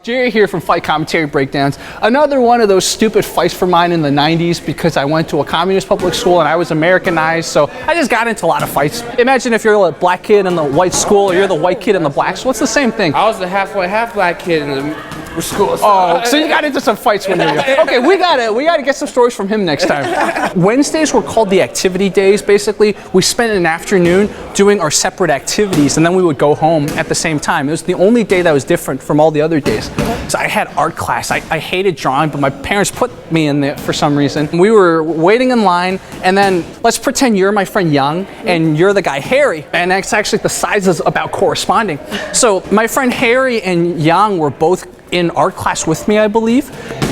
Jerry here from Fight Commentary Breakdowns. Another one of those stupid fights for mine in the 90s because I went to a communist public school and I was Americanized, so I just got into a lot of fights. Imagine if you're a black kid in the white school or you're the white kid in the black school. It's the same thing. I was the half white, half black kid in the school. Oh, so you got into some fights when you were young. Okay, we gotta get some stories from him next time. Wednesdays were called the activity days. Basically, we spent an afternoon doing our separate activities and then we would go home at the same time. It was the only day that was different from all the other days. So I had art class. I hated drawing, but my parents put me in there for some reason. We were waiting in line, and then let's pretend you're my friend Young, and you're the guy Harry, and that's actually the sizes about corresponding. So my friend Harry and Young were both in art class with me, I believe,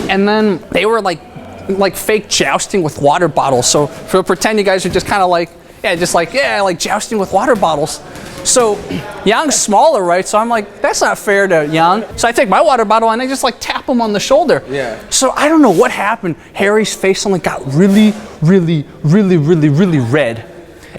and then they were like fake jousting with water bottles. So for pretend you guys are just kind of like jousting with water bottles. So Young's smaller, right? So I'm like, that's not fair to Young. So I take my water bottle and I just like tap him on the shoulder. Yeah. So I don't know what happened. Harry's face suddenly got really red.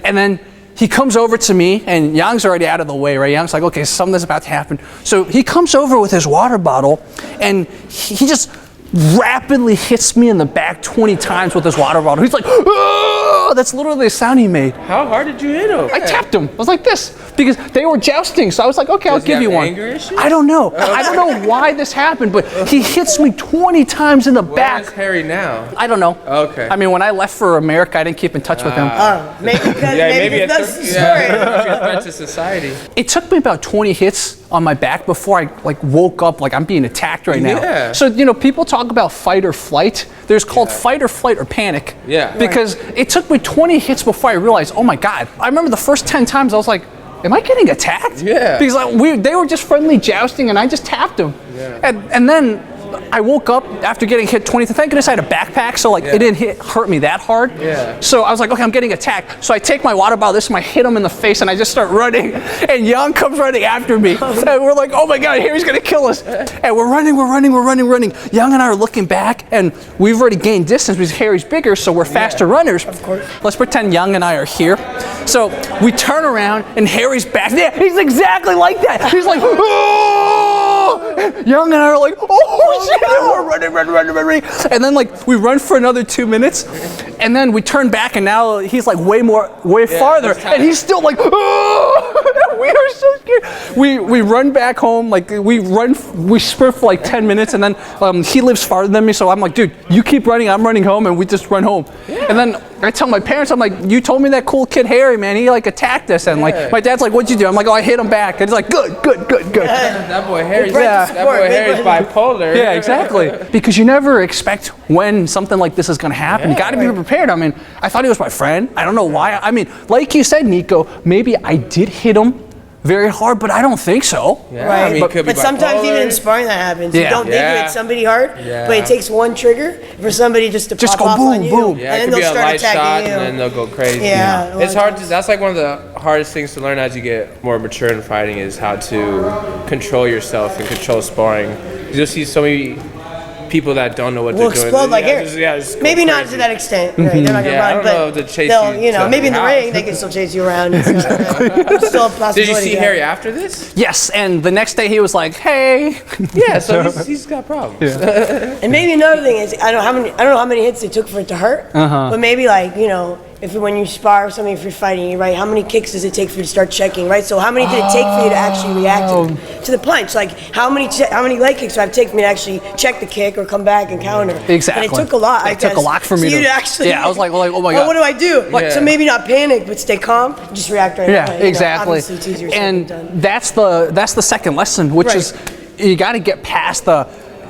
And then he comes over to me and Young's already out of the way, right? Young's like, okay, something's about to happen. So he comes over with his water bottle and he just rapidly hits me in the back 20 times with his water bottle. He's like, oh, that's literally the sound he made. How hard did you hit him? I tapped him. I was like this because they were jousting. So I was like, okay, I'll give you one. Anger issues? I don't know. I don't know why this happened, but he hits me 20 times in the back. Where's Harry now? I don't know. Okay. I mean, when I left for America, I didn't keep in touch with him. Maybe that's the story. A threat to society. It took me about 20 hits on my back before I woke up like I'm being attacked right now. Yeah. So, people talk about fight or flight. There's called fight or flight or panic. Yeah. Because it took me 20 hits before I realized, oh my God. I remember the first 10 times I was like, am I getting attacked? Yeah. Because they were just friendly jousting and I just tapped them. Yeah. And then I woke up after getting hit 20. Thank goodness I had a backpack, so it didn't hurt me that hard. Yeah. So I was like, okay, I'm getting attacked. So I take my water bottle, I hit him in the face, and I just start running. And Young comes running after me. And we're like, oh my God, Harry's gonna kill us. And we're running. Young and I are looking back, and we've already gained distance because Harry's bigger, so we're faster runners. Of course. Let's pretend Young and I are here. So we turn around, and Harry's back. Yeah, he's exactly like that. He's like, oh! Young and I are like, oh shit! And we're running. And then we run for another 2 minutes, and then we turn back, and now he's way farther, and he's still like, oh! We are so scared. We run back home, we sprint for 10 minutes, and then he lives farther than me, so I'm like, dude, you keep running, I'm running home, and we just run home. Yeah. And then I tell my parents, I'm like, you told me that cool kid Harry, man, he attacked us, and my dad's like, what'd you do? I'm like, oh, I hit him back, and he's like, good. That boy Harry's bipolar. Yeah, exactly. Because you never expect when something like this is going to happen. Yeah, you got to be prepared. I mean, I thought he was my friend. I don't know why. I mean, like you said, Niko, maybe I did hit him very hard, but I don't think so. Yeah, right. I mean, but sometimes even in sparring that happens. Yeah. You don't think you hit somebody hard, but it takes one trigger for somebody just to pop go off boom, on you. boom. Yeah, and it then could be they'll a start light attacking shot, you. and then they'll go crazy. Yeah. It's hard. That's one of the hardest things to learn as you get more mature in fighting is how to control yourself and control sparring. You'll see so many people that don't know what they're doing. Explode like air. Maybe not crazy. to that extent. Right? They're not gonna run, but to chase they'll, maybe in the ring they can still chase you around. It's still a possibility. Did you see Harry after this? Yes, and the next day he was like, hey. Yeah, so he's got problems. Yeah. And maybe another thing is I don't know how many hits it took for it to hurt, but maybe if when you spar with somebody, if you're fighting, right, how many kicks does it take for you to start checking, right? So how many did it take for you to actually react to the punch? How many leg kicks do I have to take for me to actually check the kick or come back and counter? Exactly. And it took a lot. It took a lot for me to actually. Yeah, I was like, oh my God. What do I do? So maybe not panic, but stay calm, just react right away. Yeah, exactly. Obviously it's easier said and than done. that's the second lesson, which is you got to get past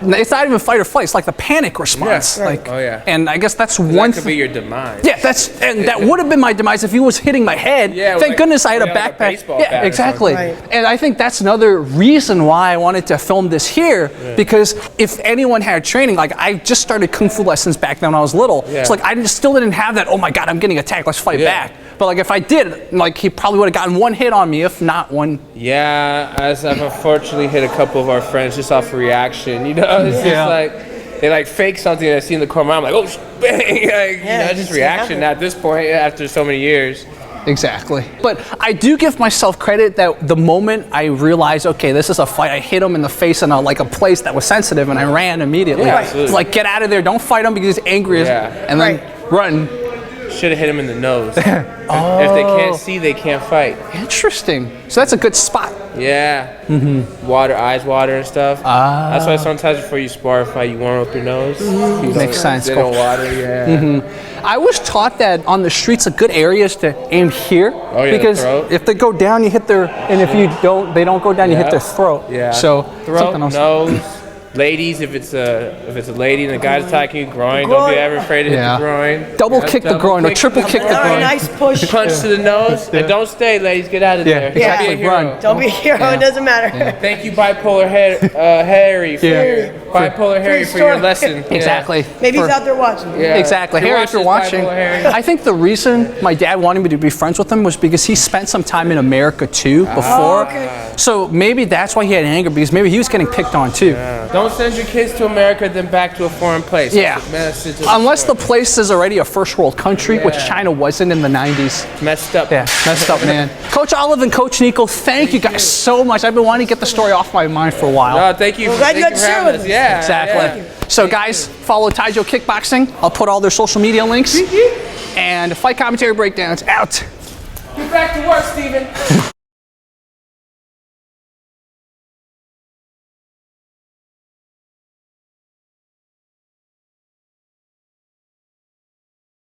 it's not even fight or flight. It's like the panic response. Yeah. Right. And I guess that's one. That could be your demise. Yeah, that would have been my demise if he was hitting my head. Yeah, thank goodness I had a backpack. Yeah, exactly. Right. And I think that's another reason why I wanted to film this here, because if anyone had training, I just started kung fu lessons back then when I was little. Yeah. So I still didn't have that. Oh my God, I'm getting attacked. Let's fight back. But if I did, he probably would have gotten one hit on me, if not one. Yeah, as I've unfortunately hit a couple of our friends just off of reaction. It's just they fake something I see in the corner. I'm like, oh, bang! Just reaction at this point after so many years. Exactly. But I do give myself credit that the moment I realized, okay, this is a fight, I hit him in the face in a place that was sensitive, and I ran immediately. Yeah, absolutely. It's like, get out of there, don't fight him because he's angry, and then run. Should have hit him in the nose. If they can't see, they can't fight. Interesting. So that's a good spot. Yeah. Water, eyes water and stuff. That's why sometimes before you spar or fight, you warm up your nose. Makes sense. They don't water, I was taught that on the streets, a good area is to aim here. Because if they go down, you hit their, and if you don't, they don't go down, you hit their throat. Yeah. So throat, nose. Ladies, if it's a lady and the guy's attacking you, groin, don't be ever afraid to hit the groin. Double kick the groin or triple kick the groin. Nice push. Punch to the nose, and don't stay, ladies. Get out of there. Exactly. Run. Don't be a hero. It doesn't matter. Thank you, Bipolar Harry, for your lesson. Exactly. Maybe he's out there watching. Exactly. Harry, if you're watching, I think the reason my dad wanted me to be friends with him was because he spent some time in America too before. So maybe that's why he had anger, because maybe he was getting picked on too. Don't send your kids to America, then back to a foreign place. Unless the place is already a first world country, which China wasn't in the 90s. Messed up. Yeah, messed up, man. Coach Olive and Coach Niko, thank you guys so much. I've been wanting to get the story off my mind for a while. No, thank you. Glad you got to share with us. Yeah, exactly. So guys, follow Taejo Kickboxing. I'll put all their social media links. And Fight Commentary Breakdowns out. Get back to work, Steven.